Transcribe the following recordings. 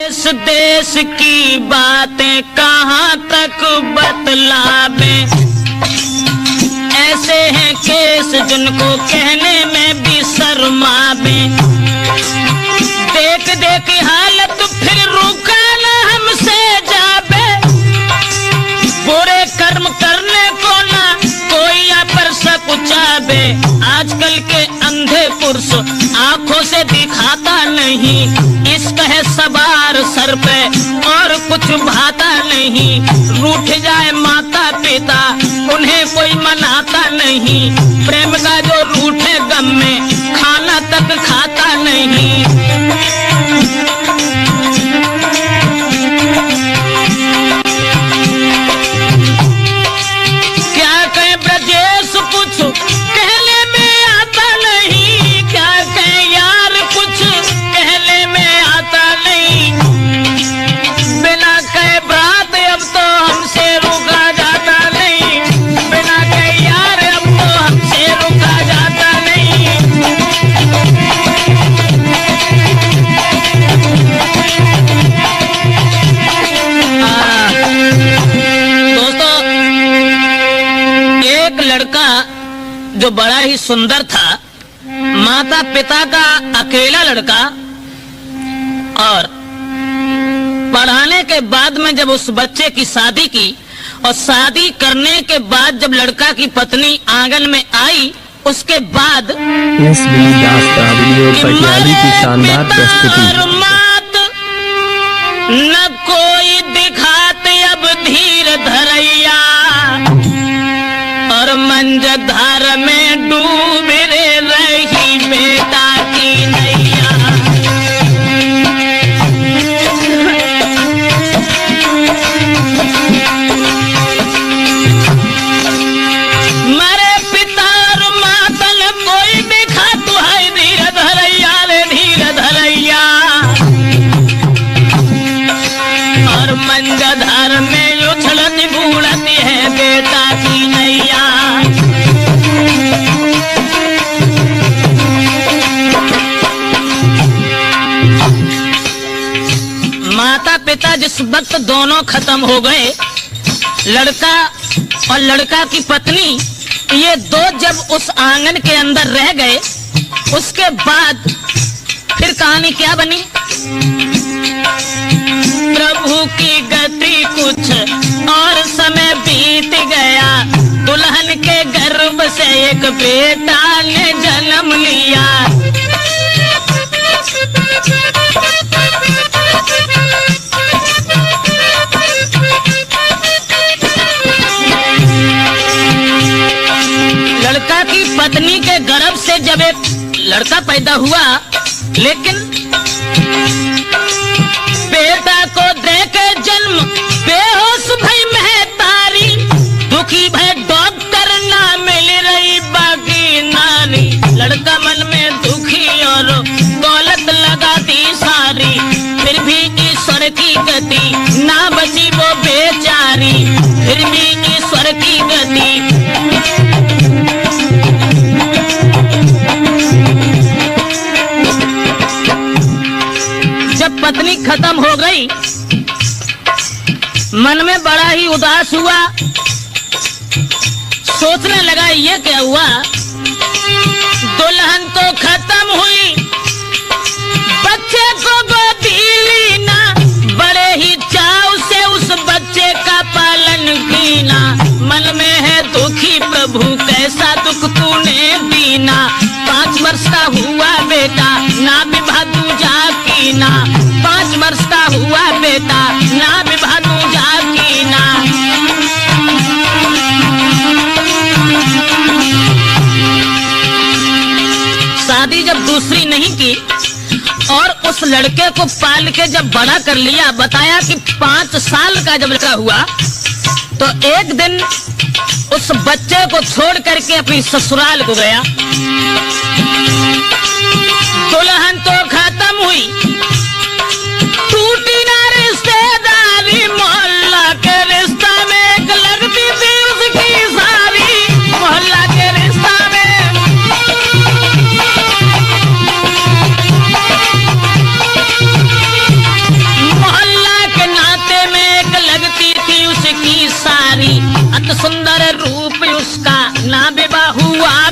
इस देश की बातें कहाँ तक बतलावे, ऐसे हैं केस जिनको कहने में भी शर्मावे। देख देख हालत फिर रुका न हमसे जावे, बुरे कर्म करने को ना कोई पर सकुचावे। आजकल के अंधे पुरुष आंखों से दिखाता नहीं, इश्क है सवार सर पे और कुछ भाता नहीं। रूठ जाए माता पिता उन्हें कोई मनाता नहीं, प्रेम का जो रूठे गम में खाना तक खाता नहीं। क्या कहें ब्रजेश कुछ कहने में आता नहीं, क्या कहें यार कुछ कहने में आता नहीं। बिना कहे बात अब तो हमसे रुका जाता नहीं, बिना कहे यार अब तो हमसे रुका जाता नहीं। दोस्तों, एक लड़का जो बड़ा ही सुंदर था, माता पिता का अकेला लड़का, और पढ़ाने के बाद में जब उस बच्चे की शादी की और शादी करने के बाद जब लड़का की पत्नी आंगन में आई, उसके बाद इस दास का वीडियो पटियाली की शानदार प्रस्तुति। न कोई दिखाते अब धीर धरैया, और मंजधार में डूब रही बेटा की नैया। मरे पिता और मातल कोई दिखा तू है धीर धरैया रे धीर धरैया, और मंजधार में उछलती बूढ़ती है बेटा की नैया। माता पिता जिस वक्त दोनों खत्म हो गए, लड़का और लड़का की पत्नी ये दो जब उस आंगन के अंदर रह गए, उसके बाद फिर कहानी क्या बनी। प्रभु की गति कुछ और समय बीत गया, दुल्हन के गर्भ से एक बेटा ने जन्म लिया। लड़का की पत्नी के गर्भ से जब एक लड़का पैदा हुआ, लेकिन बेटा को देके जन्म बेहोश भई महतारी, दुखी भय डॉक्टर ना मिल रही बाकी नारी। लड़का मन में दुखी और दौलत लगा दी सारी, फिर भी ईश्वर की गति ना बची वो बेचारी, फिर भी ईश्वर की गति। जब पत्नी खत्म हो गई, मन में बड़ा ही उदास हुआ, सोचने लगा ये क्या हुआ। दुल्हन तो खत्म हुई, बच्चे को गोदी ली ना, बड़े ही चाव से उस बच्चे का पालन कीना। मन में है दुखी प्रभु कैसा दुख तूने दीना, 5 वर्ष का हुआ बेटा ना विवाह दूजा कीना, 5 वर्ष का हुआ बेटा ना विवाह दूजा कीना। शादी जब दूसरी नहीं की और उस लड़के को पाल के जब बड़ा कर लिया, बताया कि 5 साल का जब लड़का हुआ तो एक दिन उस बच्चे को छोड़ करके अपनी ससुराल को गया। दुल्हन तो खत्म हुई, टूटी ना रिश्तेदारी, मोहल्ला के रिश्ता में एक लगती थी उसकी सारी, मोहल्ला के रिश्ता में।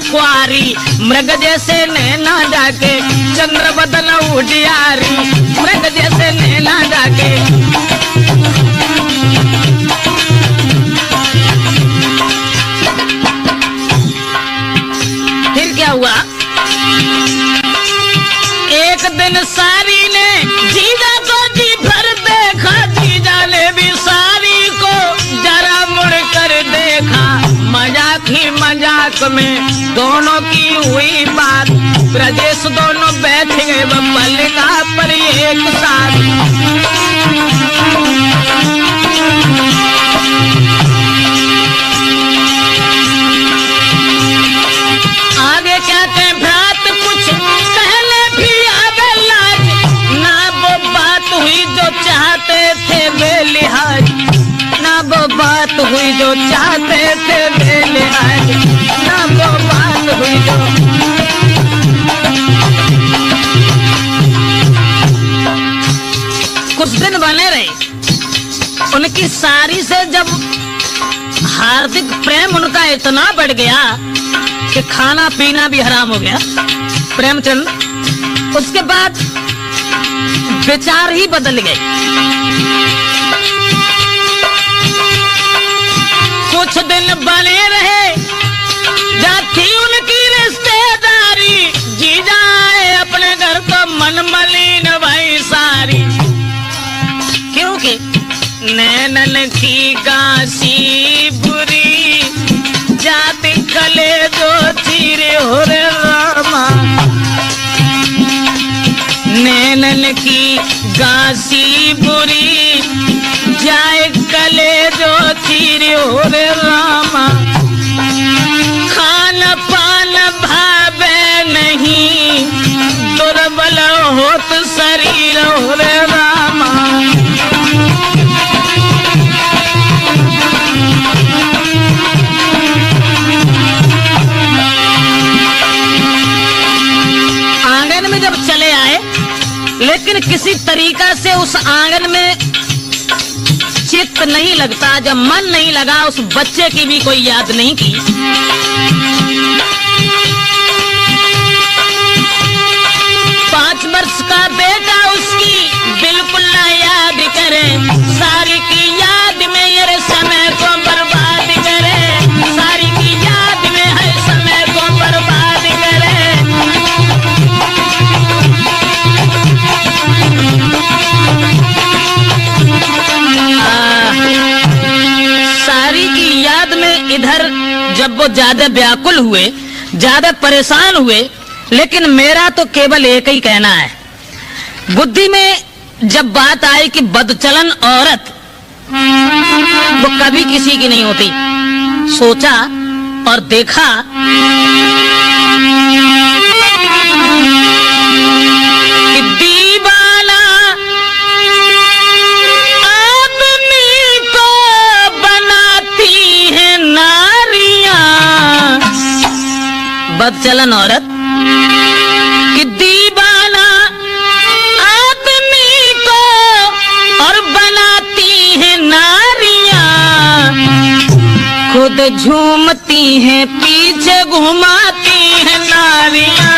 कुआरी, मृग जैसे नैना जाके चंद्र बदन उजियारी, मृग जैसे नैना जाके। फिर क्या हुआ? एक दिन सारी ने जीजा को जी भर देखा, जीजा ने भी सारी को जरा मुड़ कर देखा। मजाक ही मजाक में दोनों की हुई बात, ब्रजेश दोनों बैठ गए पलका पर एक साथ। आगे क्या कहें भ्रात, कुछ कहने भी आवे लाज, ना वो बात हुई जो चाहते थे बेलिहाज, ना वो बात हुई जो चाहते थे बेलिहाज, ना वो बात हुई जो। कुछ दिन बने रहे, उनकी सारी से जब हार्दिक प्रेम उनका इतना बढ़ गया कि खाना पीना भी हराम हो गया प्रेमचंद। उसके बाद विचार ही बदल गए। कुछ दिन बने रहे, जाती उनकी रिश्तेदारी, जीजा आए अपने घर को मन मलिन भाई सारी, क्योंकि नैनन की काशी बुरी, जाति कले जो चीरे हो रे रामा, नैनन की काशी बुरी, जाए कले जो चीरे हो रे रामा, खान पान भावे नहीं, दुर्बल होत शरीर हो रे रामा। आंगन में जब चले आए, लेकिन किसी तरीका से उस आंगन में चित्त नहीं लगता। जब मन नहीं लगा, उस बच्चे की भी कोई याद नहीं की। पांच वर्ष का बेटा उसकी बिल्कुल ना याद करे, सारी की याद में ये समय को बर्बाद करे, सारी की याद में है समय को बर्बाद करे। सारी की याद में इधर जब वो ज्यादा व्याकुल हुए, ज्यादा परेशान हुए, लेकिन मेरा तो केवल एक ही कहना है। बुद्धि में जब बात आई कि बदचलन औरत वो कभी किसी की नहीं होती, सोचा और देखा कि दीवाना आदमी को बनाती है नारियां, बदचलन औरत कि दीवाना आदमी को और बनाती है नारियां, खुद झूमती हैं पीछे घुमाती हैं नारियां।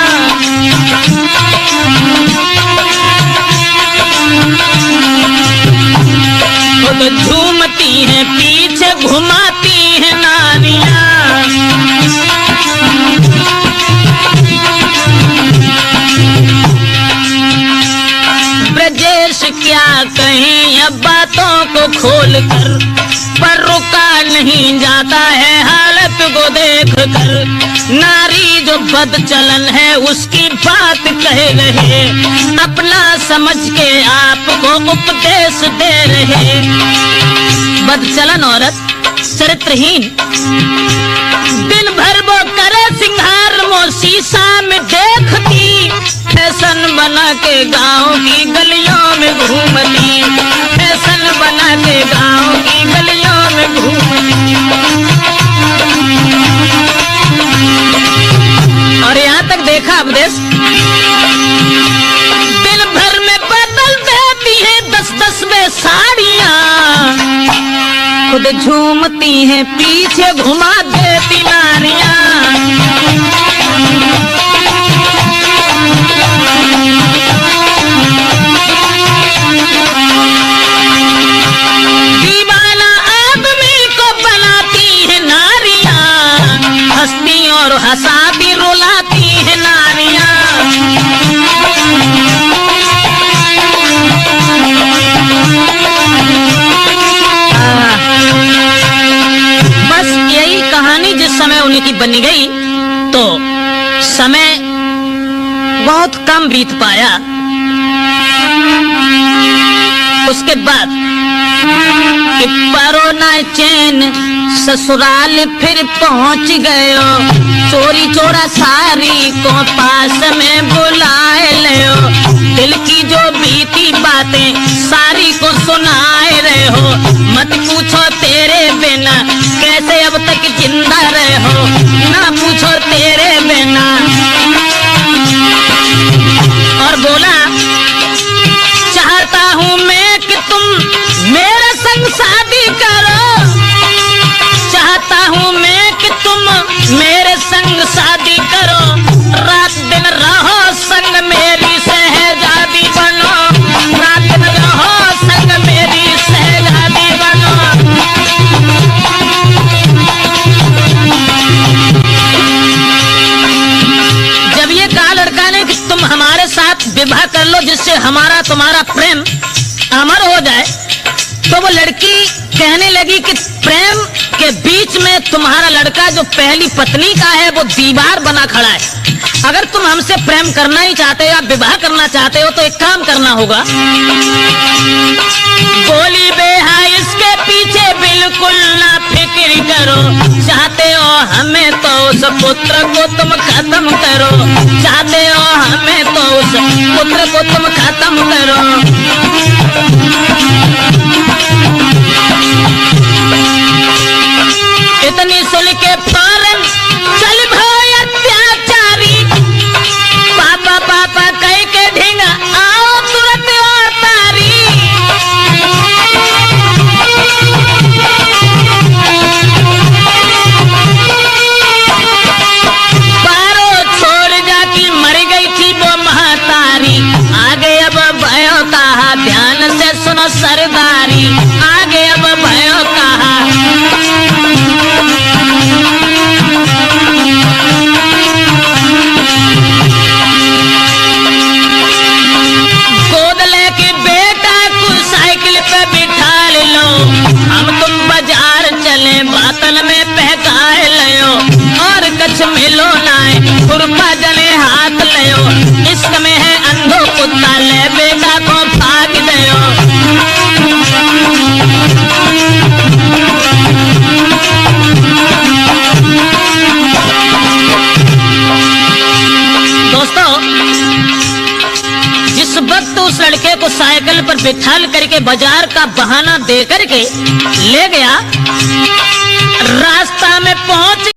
खुद झूमती हैं पीछे घुमाती हैं नारियां। ब्रजेश क्या कहें अब बातों को खोल कर, पर रुका नहीं जाता है हालत को देख कर। नारी जो बदचलन है उसकी बात कह रहे, अपना समझ के आपको उपदेश दे रहे। बदचलन औरत चरित्रहीन, दिन भर वो करे सिंगार, वो शीशा में देखती, फैशन बना के गांव की गलियों में घूमती, फैशन बना के गांव की गलियों में घूमती। और यहाँ तक देखा उपदेश, दिन भर में बदल देती है 10-10 में साड़ियाँ, खुद झूमती हैं पीछे घुमा देती नारियाँ। और हंसाती रुलाती है नारियां। बस यही कहानी जिस समय उनकी बनी गई तो समय बहुत कम बीत पाया। उसके बाद कि परो ना चैन ससुराल फिर पहुंच गयो, चोरी चोरा सारी को पास में बुलाए लियो। दिल की जो बीती बातें सारी को सुनाए रहे हो, मत पूछो तेरे बिना कैसे अब तक जिंदा रहे हो, ना पूछो तेरे बिना। और बोला चाहता हूं मैं कि तुम मेरे संग शादी करो, चाहता हूं मैं कि तुम मेरे संग शादी करो, रात दिन रहो संग मेरी सहजादी बनो, रात दिन रहो संग मेरी सहजादी बनो। जब ये कहा लड़का ने कि तुम हमारे साथ विवाह कर लो जिससे हमारा तुम्हारा प्रेम अमर हो जाए, तो वो लड़की कहने लगी कि प्रेम के बीच में तुम्हारा लड़का जो पहली पत्नी का है वो दीवार बना खड़ा है। अगर तुम हमसे प्रेम करना ही चाहते हो या विवाह करना चाहते हो तो एक काम करना होगा। बोली बेहा इसके पीछे बिल्कुल ना फिक्र करो, चाहते हो हमें तो उस पुत्र को तुम खत्म करो, चाहते हो हमें तो उस पुत्र को तुम खत्म करो। इतनी सुन के फौरन चल भाई अत्याचारी, पापा पापा कह के ढींगा आओ तुरंत और तारी। पारो छोड़ जाके मर गई थी वो महतारी, आगे अब भयो कहा ध्यान से सुनो सरदारी, आगे अब भयो कहा। गोद लेके बेटा को साइकिल पे बिठा लो, हम तुम बाजार चले बातल में पहका लियो, और कछ मिलो नाए खुरपा जने हाथ लियो, इश्क में है अंधो कुत्ता ले बेटा को भाग दयो। दोस्तों, जिस वक्त उस लड़के को साइकिल पर बिठाल करके बाजार का बहाना दे करके ले गया, रास्ता में पहुंच